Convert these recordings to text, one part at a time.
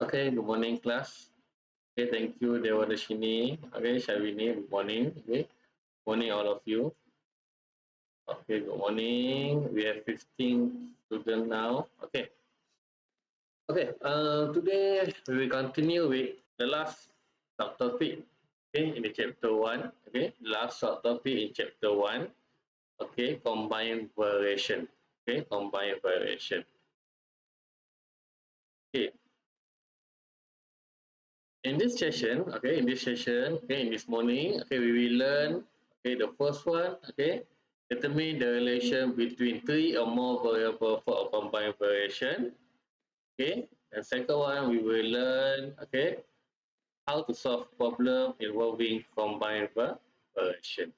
Okay, good morning, class. Okay, thank you, Dewadashini. Okay, Shavini, good morning. Okay, morning, all of you. Okay, good morning. We have 15 students now. Today we will continue with the last subtopic. Okay, in the chapter 1. Okay, last subtopic in chapter 1. Okay, combined variation. Okay, combined variation. Okay, in this morning, okay, we will learn, okay, the first one, okay, determine the relation between three or more variable for a combined variation, okay, and second one, we will learn, okay, how to solve problem involving combined variation.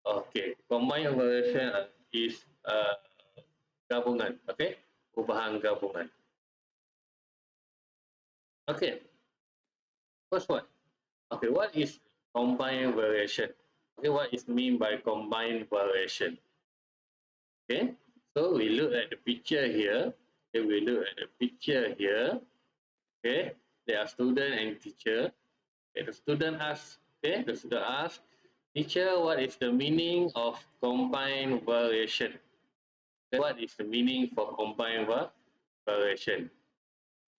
Okay, combined variation is gabungan, okay, perubahan gabungan. Okay, first one. Okay, what is combined variation? Okay, what is mean by combined variation? Okay, so we look at the picture here. Okay, we look at the picture here. Okay, there are student and teacher. Okay, the student asks, teacher, what is the meaning of combined variation? Okay, what is the meaning for combined variation?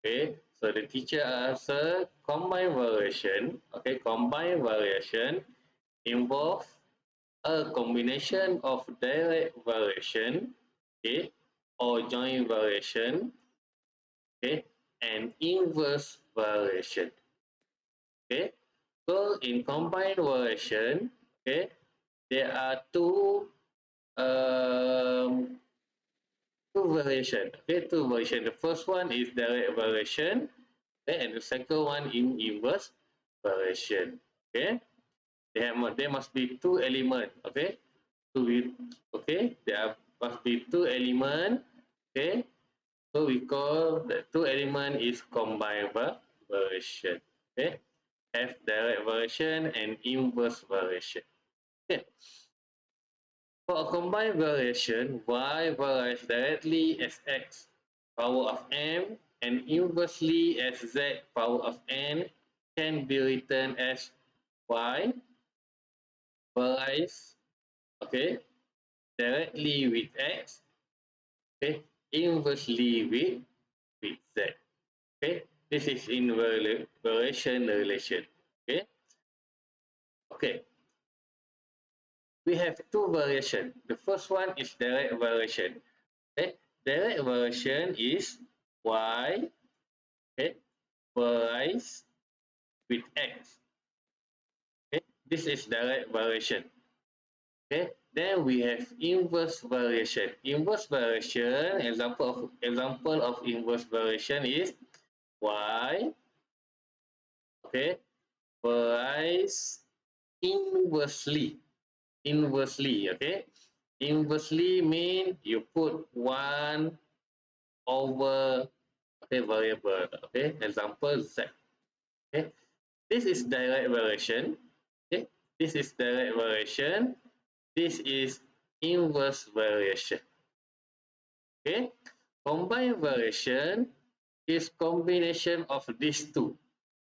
Okay, so the teacher answer combined variation. Okay, combined variation involves a combination of direct variation, okay, or joint variation, okay, and inverse variation. Okay, so in combined variation, okay, there are um, two variation. Okay, two variation. The first one is direct variation, okay, and the second one in inverse variation. Okay, there must be two elements. Okay, to be okay, must be two elements. Okay, so we call the two element is combined variation. Okay, have direct variation and inverse variation. Okay, for a combined variation, y varies directly as x power of m and inversely as z power of n can be written as y varies, okay, directly with x, okay, inversely with z. Okay, this is inversion relation. Okay, okay, we have two variation. The first one is direct variation. Okay, direct variation is y, okay, varies with x. Okay, this is direct variation. Okay, then we have inverse variation. Inverse variation, example of inverse variation is y, okay, varies inversely. Inversely, okay. Inversely mean you put one over, okay, variable. Okay, example z. Okay, this is direct variation. Okay, this is direct variation. This is inverse variation. Okay, combined variation is combination of these two.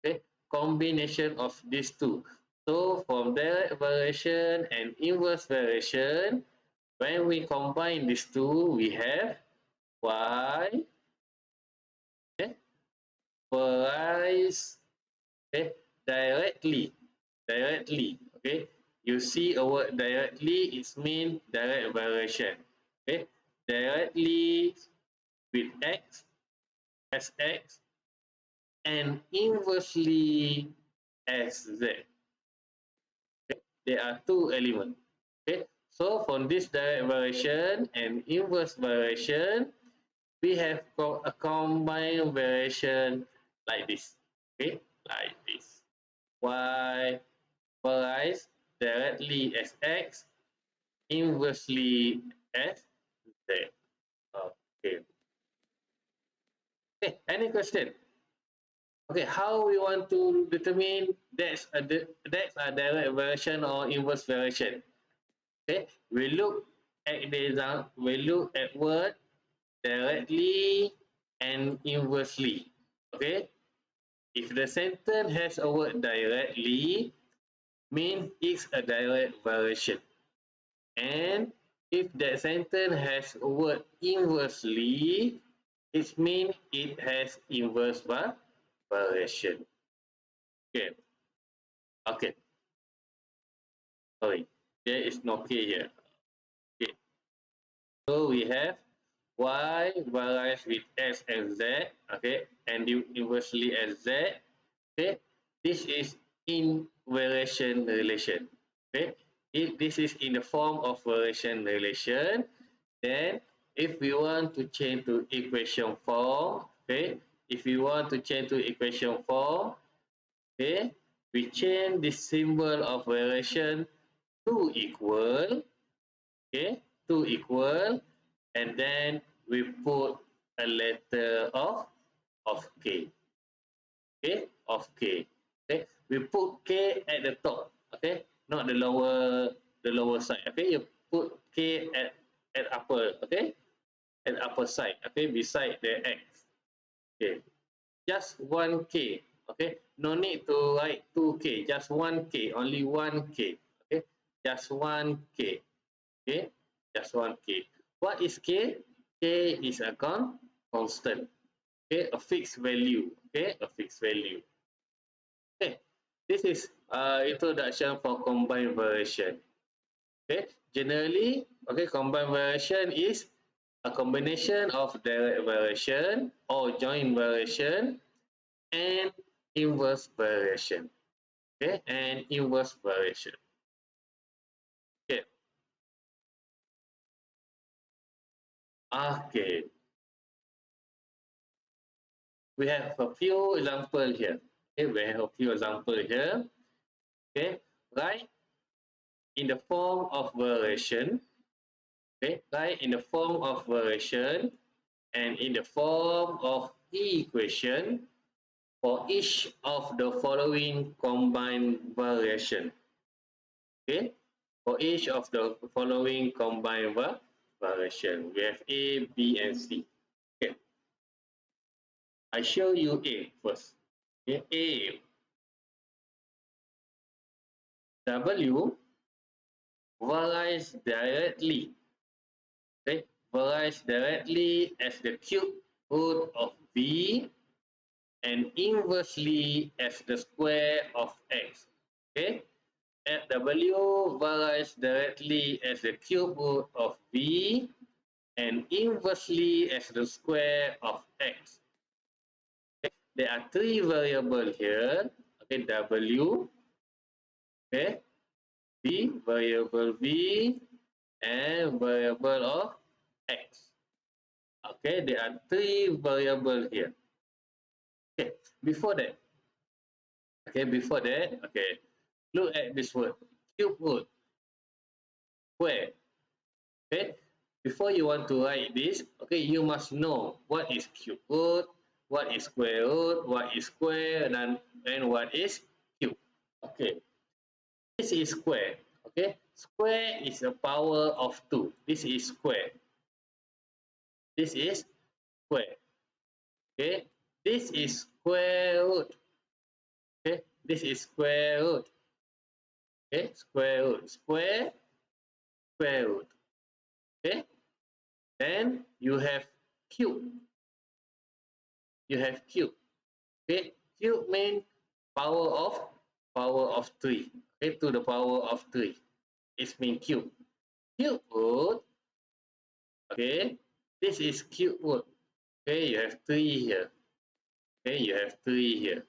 Okay, combination of these two. So from direct variation and inverse variation, when we combine these two, we have y, okay, varies, okay, directly, okay. You see a word directly, it means direct variation, okay. Directly with x, as x, and inversely as z. There are two elements. Okay, so from this direct variation and inverse variation, we have a combined variation like this. Okay, like this. Y varies directly as x, inversely as z. Okay. Okay. Any question? Okay. How we want to determine that's a direct variation or inverse variation? Okay. We look at word directly and inversely. Okay. If the sentence has a word directly, means it's a direct variation. And if that sentence has a word inversely, it means it has inverse variation. Okay. Okay. Sorry. There is no K here. Okay. So we have Y varies with X and Z. Okay. And inversely as Z. Okay. This is invariation relation. Okay. If this is in the form of variation relation, then if we want to change to equation form, okay, if we want to change to equation form, okay, we change the symbol of variation to equal, okay, to equal, and then we put a letter of k, okay, of k, okay. We put k at the top, okay, not the lower side, okay. You put k at upper, okay, at upper side, okay, beside the x, okay. Just 1k, okay. No need to write 2k, just 1k, only 1k, okay. Just 1k, okay. Just 1k. What is k? K is a constant, okay, a fixed value, okay, a fixed value. Okay, this is introduction for combined variation. Okay, generally, okay, combined variation is a combination of direct variation or joint variation and inverse variation. Okay, and inverse variation. Okay, okay. We have a few example here. Okay, we have a few example here. Okay, right in the form of variation. Okay, right in the form of variation and in the form of equation for each of the following combined variation. Okay, for each of the following combined variation, we have A, B, and C. Okay, I show you A first. Okay, A, W varies directly. Okay, varies directly as the cube root of B and inversely as the square of x. Okay, at W varies directly as the cube root of B and inversely as the square of x. Okay, there are three variables here. Okay, W, okay, B, variable B, and variable of x. Okay, there are three variables here. Okay, before that, okay, look at this word, cube root, square. Okay, before you want to write this, okay, you must know what is cube root, what is square root, what is square, and what is cube. Okay, this is square. Okay, square is a power of 2. This is square. This is square. Okay, this is square root. Okay, this is square root. Okay, square root, square root. Okay, then you have cube. You have cube. Okay, cube means power of 3. Okay, to the power of 3. It means cube. Cube root. Okay, this is cube root. Okay, you have 3 here. Okay, you have 3 here.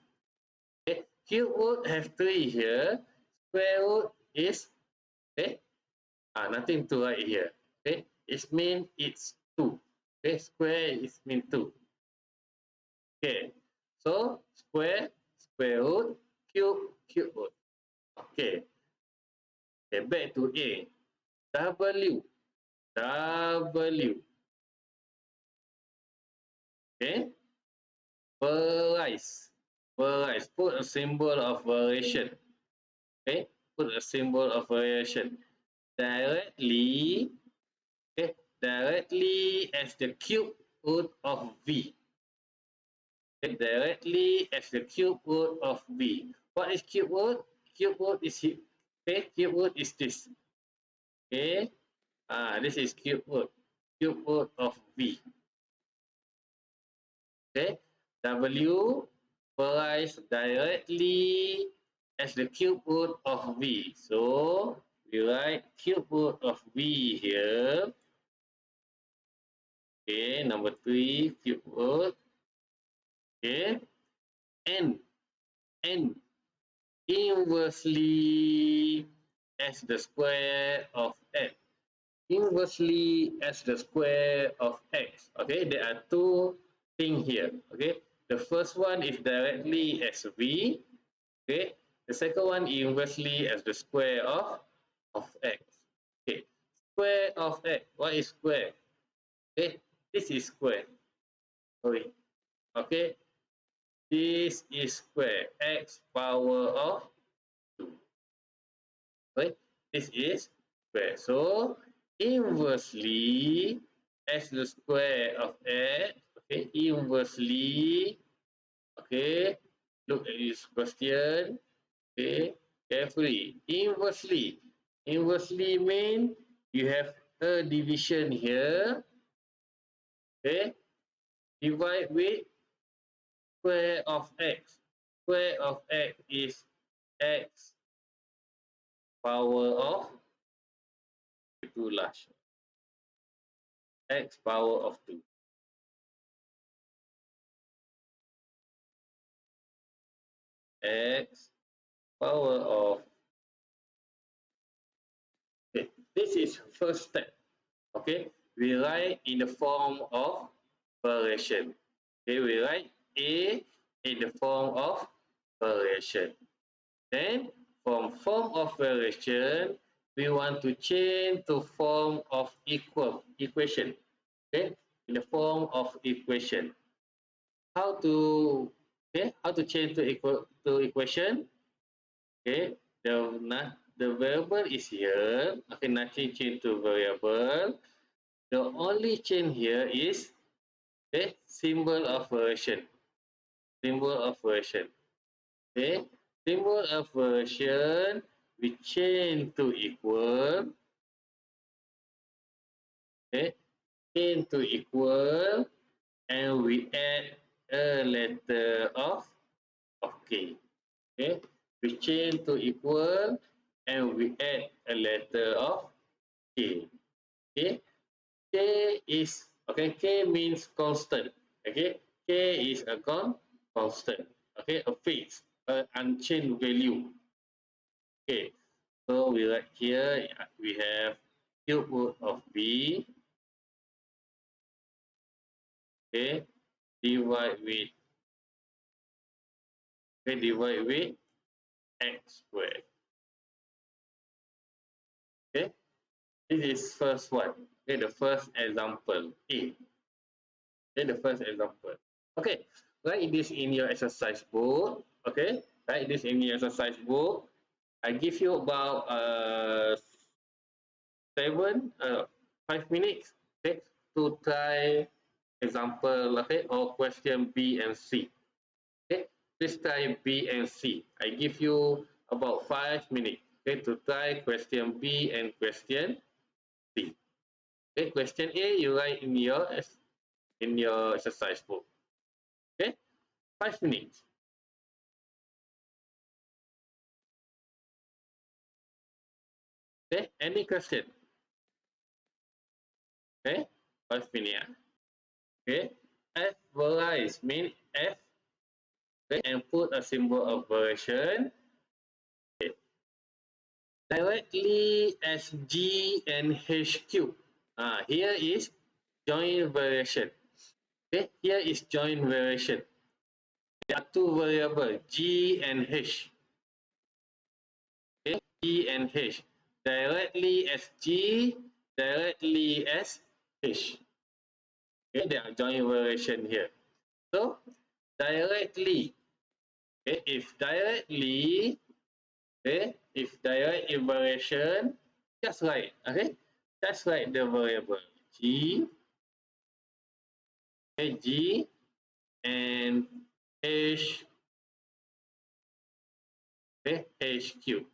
Okay, cube root have 3 here. Square root is, okay, nothing to write here. Okay, it means it's 2. Okay, square is mean 2. Okay, so square root, cube root. Okay, okay, back to A. W, W. Okay, varies, varies. Put a symbol of variation. Okay, put a symbol of variation directly. Okay, directly as the cube root of V. okay, directly as the cube root of v. What is cube root? Cube root is okay. Cube root is this. Okay, this is cube root. Cube root of v. Okay, w varies directly as the cube root of v. So we write cube root of v here. Okay, number 3, cube root. Okay, n inversely as the square of x. Inversely as the square of x. Okay, there are two things here. Okay, the first one is directly as v. Okay, the second one inversely as the square of x. Okay, square of x. What is square? Okay, this is square. Sorry. Okay, this is square. X power of 2. Okay, this is square. So inversely as the square of x. Okay, inversely. Okay, look at this question. Okay, carefully. Inversely. Inversely mean you have a division here. Okay, divide with square of x. Square of x is x power of 2 large. X power of 2. X power of, okay, this is first step. Okay, we write in the form of variation. Okay, we write a in the form of variation. Then from form of variation, we want to change to form of equation. Okay, in the form of equation. How to, okay? How to change to equation? Okay, the variable is here. Okay, nothing change to variable. The only change here is the symbol of variation. Symbol of variation. Okay, symbol of variation we change to equal. Okay, change to equal, and we add a letter of k. Okay, we change to equal, and we add a letter of k. Okay, k is, okay, k means constant. Okay, k is a constant. Okay, a fixed, unchanged value. Okay, so we write here, we have cube root of b. Okay, divide with, okay, divide with x squared. Okay, this is first one. Okay, the first example A. Okay, the first example. Okay, write this in your exercise book. Okay, write this in your exercise book. I give you about 5 minutes. Okay, to try example. Okay, or question B and C. Okay, please try B and C. I give you about 5 minutes. Okay, to try question B and question C. Okay, question A you write in your exercise book. Okay, 5 minutes. Okay, any question? Okay, 5 minutes. Okay, F varies mean F. Okay, and put a symbol of variation. Okay. Directly as G and H cube. Here is joint variation. Okay, here is joint variation. There are two variables, G and H. Okay, G and H. Directly as G, directly as H. Okay, there are joint variation here. So directly, okay, if directly, okay, if direct variation, just write, okay, just write the variable G, okay, G, and H, okay, H cube.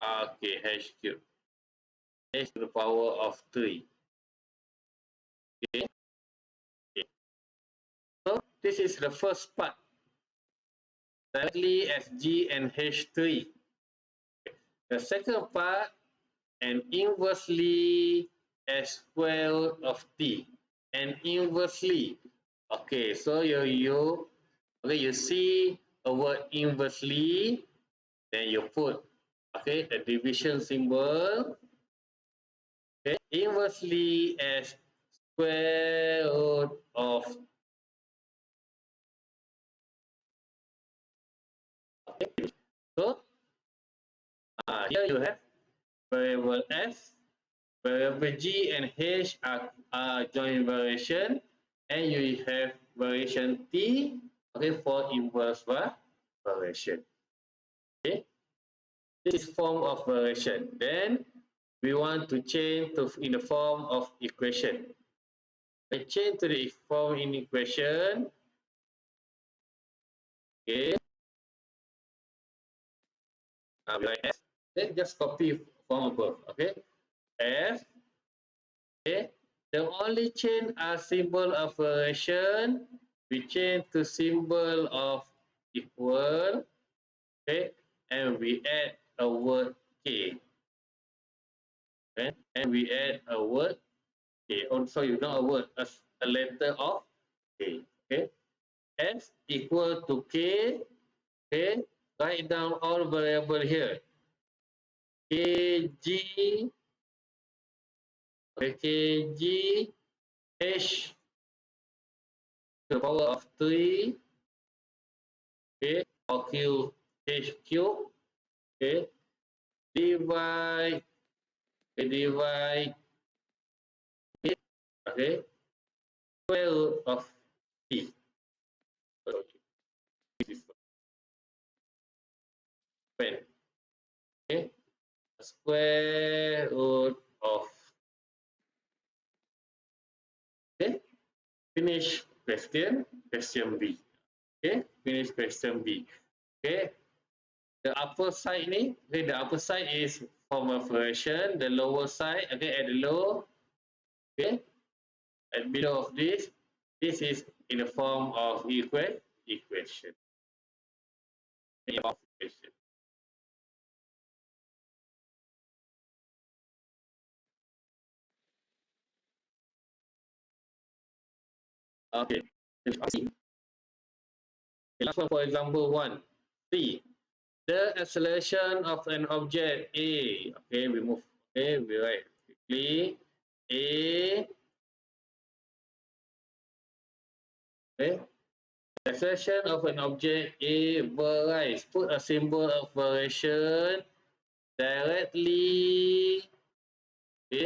Okay, H cube. H to the power of 3. Okay. Okay. So this is the first part. Directly as G and H3. The second part, and inversely as square root of t, and inversely. Okay, so you see a word inversely, then you put the division symbol. Okay, inversely as square root of. Okay, so here you have variable s, variable g and h are joint variation, and you have variation t, okay, for inverse variation. Okay, this is form of variation. Then we want to change to in the form of equation. I change to the form in equation. Okay, like s. Then just copy from above. Okay, f. Okay, the only change are symbol of variation. We change to symbol of equal. Okay, and we add a word k. Okay, and we add a word k. Also, you know a word, a letter of k. Okay, s equal to k. Okay, write down all variable here. K G, okay, K G H to the power of 3. Okay, or Q H cube. Okay, divide, divide it. Okay, square root of t. Okay, this is when. Okay, square root of. Okay, finish question B. Okay, finish question B. Okay, the upper side ni, okay, the upper side is form of fraction, the lower side, okay, at the low, okay, at below of this is in the form of equation. Okay, the last one, for example 1, C. The acceleration of an object A. Okay, we move. Okay, we write quickly. A. Okay. The acceleration of an object A varies. Put a symbol of variation directly. Okay,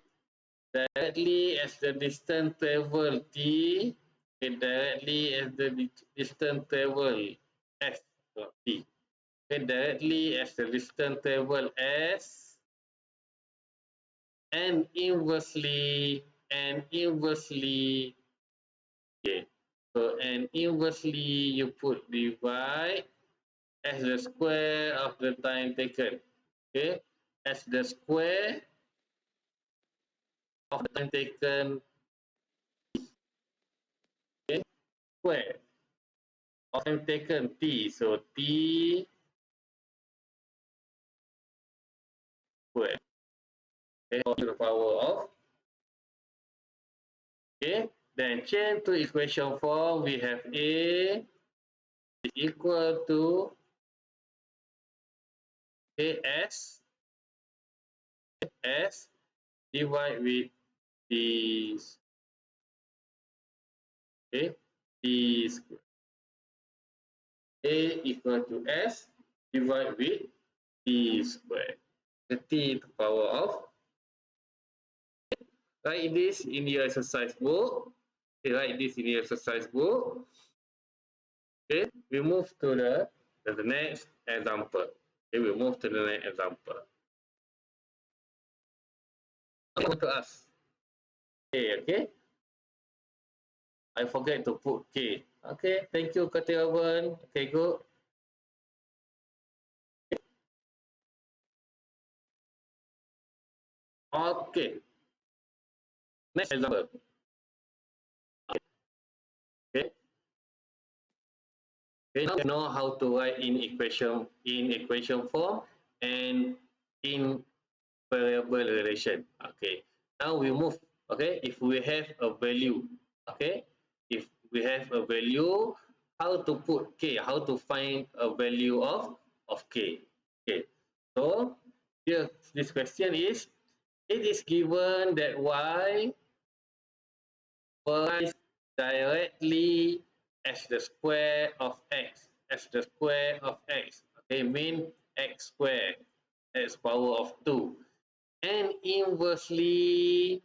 directly as the distance travel t. Okay, directly as the distance travel s. T. Okay, directly as the distance travel s, and inversely, okay, so and inversely you put divide as the square of the time taken. Okay, as the square of the time taken. Okay, square of time taken t, so t square. Okay, to the power of. Okay, then change to equation form. We have a is equal to as s divide with this. Okay, t square. A equal to s divide with t square. The t to the power of. Write this in your exercise book. Okay, write this in your exercise book. Okay, we move to the next example. Okay, we move to the next example. I want to ask. Okay, okay. I forget to put K. Okay, thank you, Katiawan. Okay, go. Okay, next example. Okay, okay, now you know how to write in equation form and in variable relation. Okay, now we move. Okay, if we have a value, okay, if we have a value, how to put K, how to find a value of K. Okay, so here this question is, it is given that y varies directly as the square of x, as the square of x. Okay, mean x square, x power of 2, and inversely,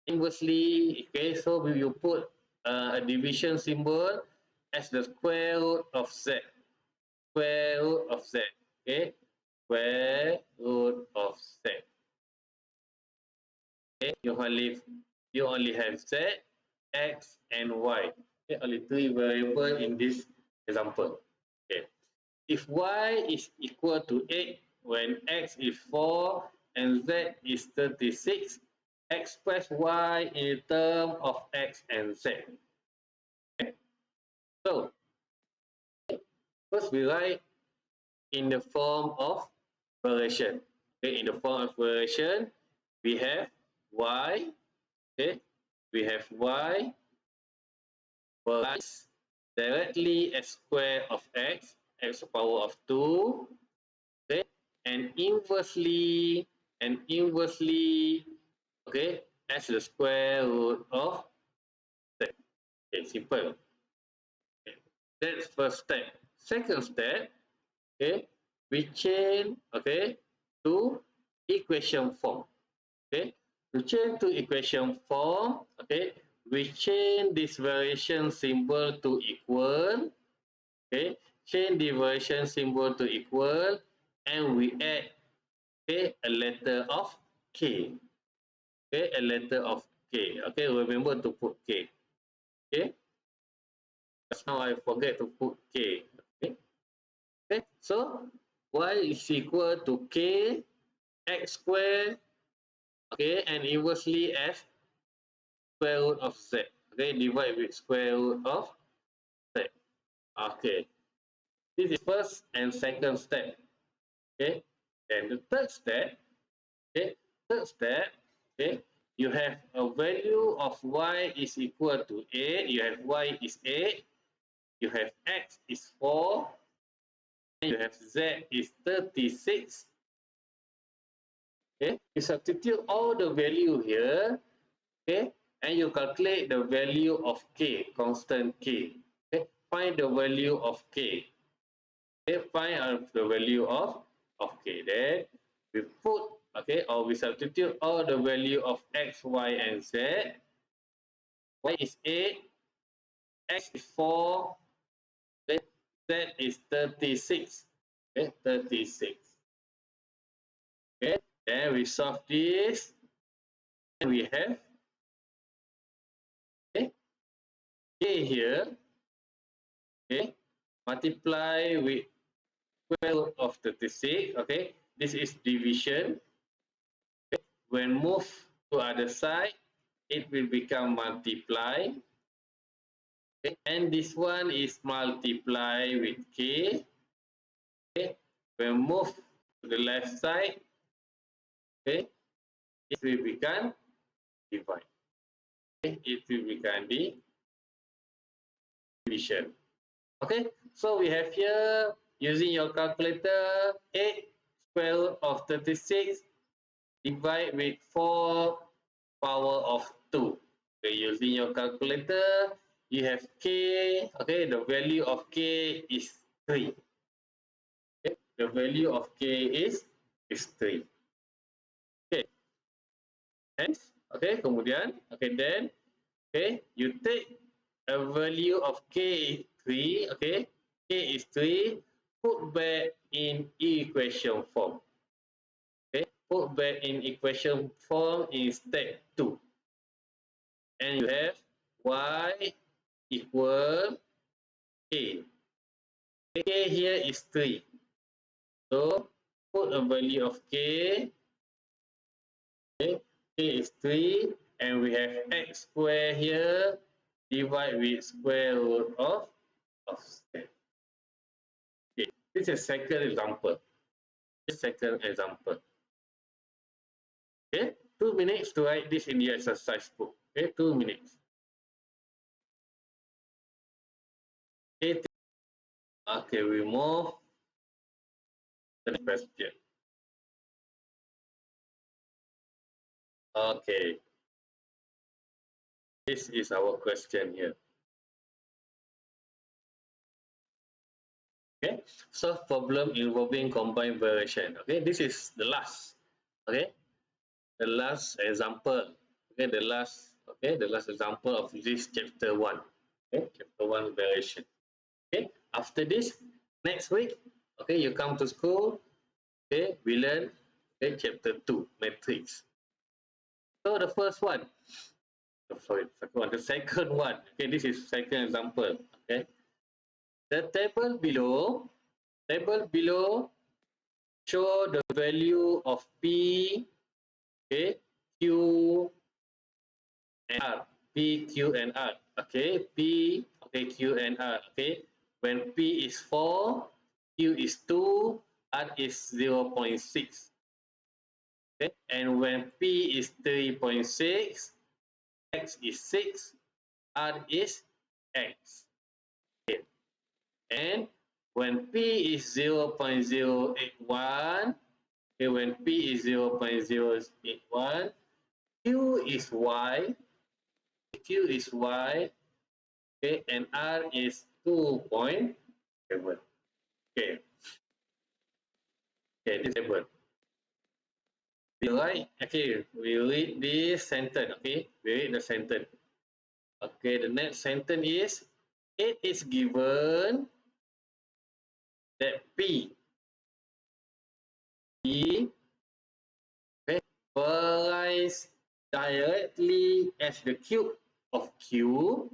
okay, so we will put a division symbol as the square root of z, square root of z. Okay, square root of z. Okay, you only have z, x, and y. Okay, only three variables in this example. Okay, if y is equal to 8 when x is 4 and z is 36, express y in terms of x and z. Okay, so first we write in the form of variation. Okay, in the form of variation, we have y. Okay, we have y varies directly as square of x, x power of 2, okay, and inversely, okay, as the square root of z. Okay, simple. Okay. That's first step. Second step, okay, we change, okay, to equation form. Okay, to change to equation form, okay, we change this variation symbol to equal. Okay, change the variation symbol to equal, and we add, okay, a letter of k. Okay, a letter of k. Okay, remember to put k. Okay, just now I forget to put k. Okay, okay, so y is equal to k x squared, okay, and inversely as square root of z. Okay, divide with square root of z. Okay, this is first and second step. Okay, and the third step, okay, okay, you have a value of y is equal to 8, you have y is 8, you have x is 4, and you have z is 36. Okay, you substitute all the value here, okay, and you calculate the value of k, constant k. Okay, find the value of k. Okay, find out the value of k. Then we put, okay, or we substitute all the value of x, y, and z. Y is 8, x is 4, okay, z is 36. Okay, 36. Okay, then we solve this, and we have, okay, k here, okay, multiply with square root of 36. Okay, this is division. Okay, when move to other side, it will become multiply. Okay, and this one is multiply with k. Okay, when move to the left side, okay, it will become divide. Okay, it will become the division. Okay, so we have here, using your calculator, 8 square root of 36 divide with 4 power of 2. Okay, using your calculator, you have k, okay, the value of k is 3. Okay, the value of k is 3. Okay, hence, okay, kemudian, okay, then, okay, you take a value of k 3, okay, k is 3, put back in equation form. Okay, put back in equation form in step 2. And you have y equal k. K here is 3. So put a value of k. Okay, k is 3, and we have x square here. Divide with square root of z. Okay, this is second example. Second example. Okay, 2 minutes to write this in the exercise book. Okay, 2 minutes. Okay, we move to the question. Okay, this is our question here. Okay, solve problem involving combined variation. Okay, this is the last. Okay, the last example. Okay, the last example of this chapter 1. Okay, chapter 1 variation. Okay, after this, next week, okay, you come to school. Okay, we learn chapter 2 matrix. So the first one, the second one. Okay, this is second example. Okay, the table below show the value of P, okay, Q and R. P, Q and R. Okay, P, okay, Q and R. Okay, when P is 4, Q is 2, R is 0.6. Okay, and when P is 3.6, X is 6, R is X. Okay. And when P is 0.081, okay, when P is 0.081, Q is Y, okay, and R is 2.7. Okay, okay, this is 7. Right, okay, we read this sentence, okay, we read the sentence. Okay, the next sentence is, it is given that P varies directly as the cube of Q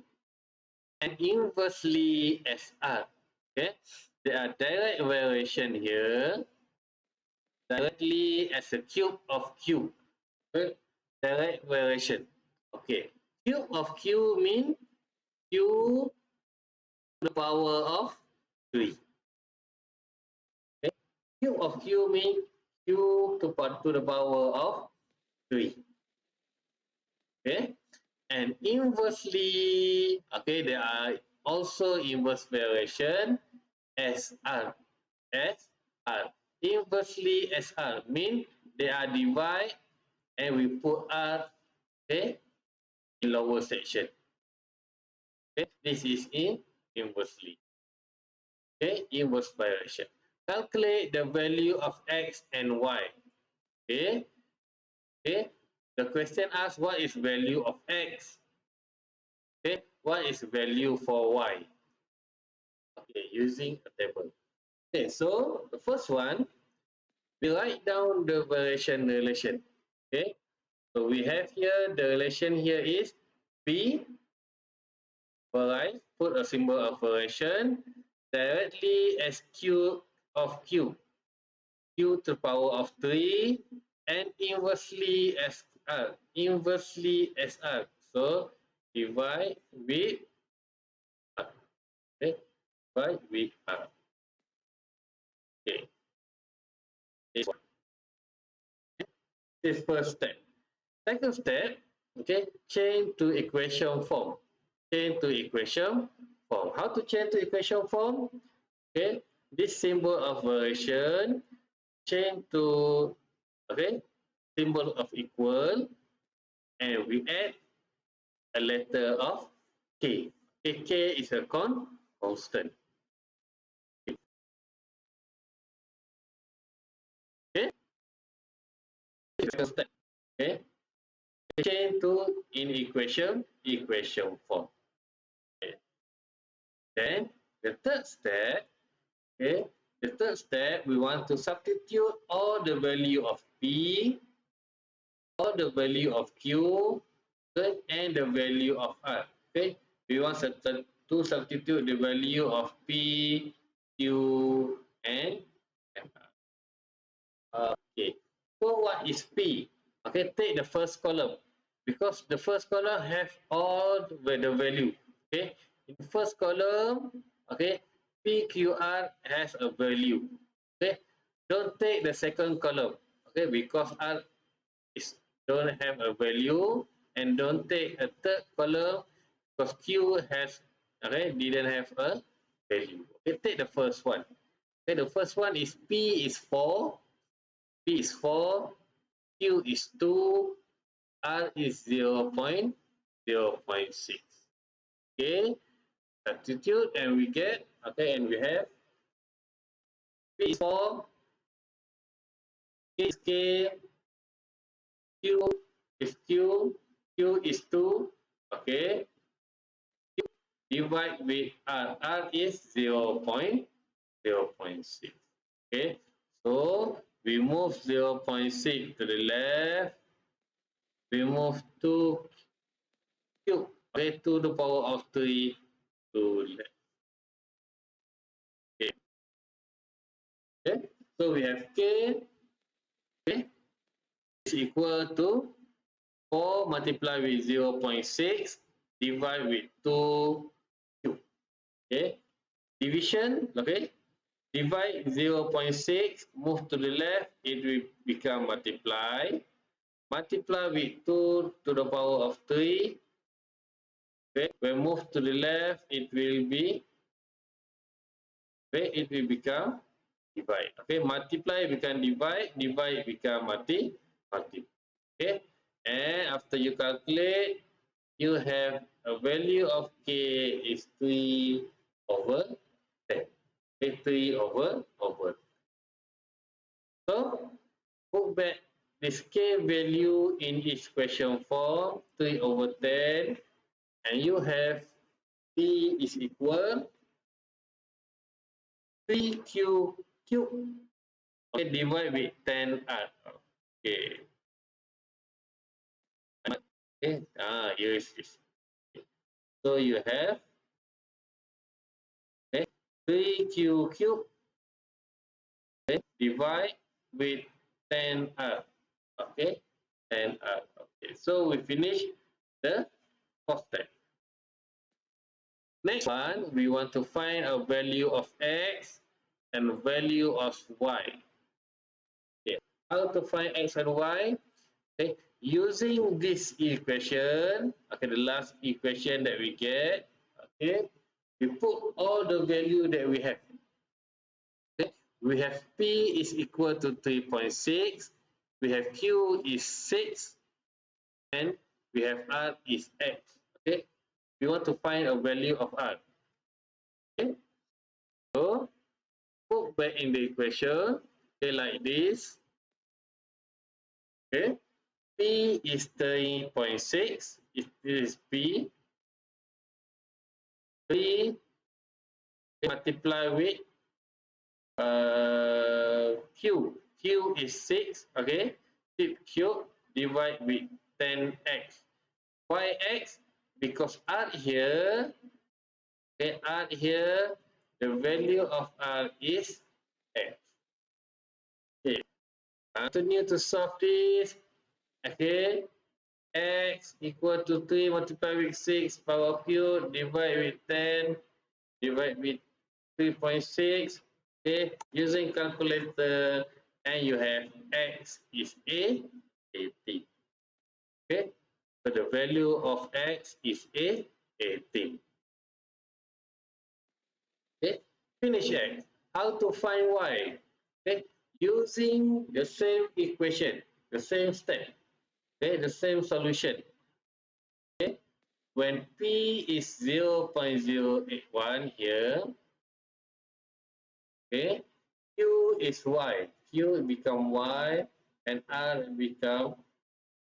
and inversely as R. Okay, there are direct variation here, directly as a cube of Q. Okay, direct variation. Okay, cube of Q means Q to the power of 3. Okay, cube of Q means Q to the power of 3. Okay, and inversely, okay, there are also inverse variation SR. SR. Inversely SR mean they are divide and we put R, okay, in lower section. Okay, this is in inversely. Okay, inverse variation. Calculate the value of X and Y. Okay, okay. The question asks what is value of X. Okay, what is value for Y? Okay, using a table. Okay, so the first one, we write down the variation relation. Okay, so we have here the relation here is P varies, put a symbol of variation directly as Q of Q, Q to the power of 3, and inversely as R, So divide with R. Okay, divide with R. Okay, this one. This first step. Second step, okay, change to equation form. Change to equation form. How to change to equation form? Okay, this symbol of variation change to, okay, symbol of equal, and we add a letter of k. Okay, k is a constant. Okay, second step. Okay, change to in equation form. Okay. Then the third step, okay, the third step, we want to substitute all the value of P, all the value of Q, and the value of R. Okay, we want to substitute the value of P, Q, and M. Okay, so what is P? Okay, take the first column because the first column have all the value. Okay, in the first column, okay, PQR has a value. Okay, don't take the second column. Okay, because R is don't have a value, and don't take a third column because Q has didn't have a value. Okay, take the first one. Okay, the first one is P is 4, P is 4, Q is 2, R is 0.06. Okay, substitute and we get, and we have P is 4, K is K, Q is Q, Q is 2, okay, divide with R, R is 0.06. Okay, so we move 0.6 to the left, we move to Q, okay, to the power of 3 to left. Okay, okay. So we have K, okay, is equal to 4 multiplied with 0.6 divide with 2Q. Okay, division, okay, divide 0.6, move to the left, it will become multiply. Multiply with 2 to the power of 3. Okay, when move to the left, it will be, okay, it will become divide. Okay, multiply become divide, divide become multiply. Okay, and after you calculate, you have a value of K is 3 over 10. Okay, 3 over. So, put back this K value in equation form, 3 over 10, and you have P is equal 3Q cube. Okay, divide with 10R. Okay. Okay, here is this. So you have, okay, 3Q cube, okay, divide with 10R. Okay, 10R. Okay, so we finish the first step. Next one, we want to find a value of X and value of Y. Okay, how to find X and Y? Okay, using this equation, okay, the last equation that we get, okay, we put all the value that we have. Okay, we have P is equal to 3.6, we have Q is 6, and we have R is X. Okay, we want to find a value of R. Okay, so put back in the equation, okay, like this. Okay, P is 3.6, it is P. 3 multiply with Q. Q is 6, okay? 6 cube divide with 10x. Why x? Because R here, okay, R here, the value of R is x. Okay, continue to solve this. Okay, x equal to 3 multiplied with 6 power cube divide with 10 divide with 3.6. Okay, using calculator, and you have x is 18. Okay, so the value of x is 18. Okay, finish x. How to find y? Okay, using the same equation, the same step, okay, the same solution. Okay, when p is 0.081 here, okay, q is y, q become y, and r become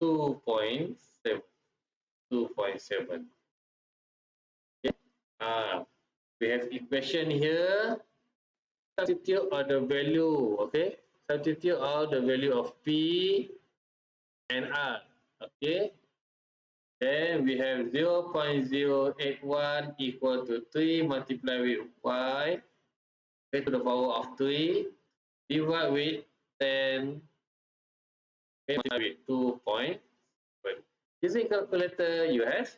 2.7. 2.7. Okay. We have equation here. Substitute all the value. Okay. Substitute all the value of P and R. Okay. Then we have 0.081 equal to 3 multiplied with y to the power of 3 divide with 10 multiplied with 2.1. Using calculator, you have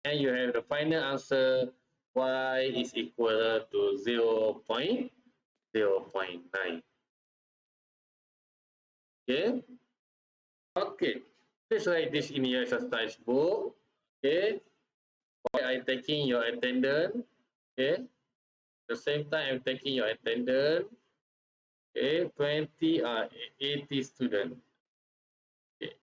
and you have the final answer y is equal to 0.0.9. Okay. Okay. Please write this in your exercise book. Okay. While I'm taking your attendance. Okay. At the same time, I'm taking your attendance. Okay. 20 or 80 students. Okay.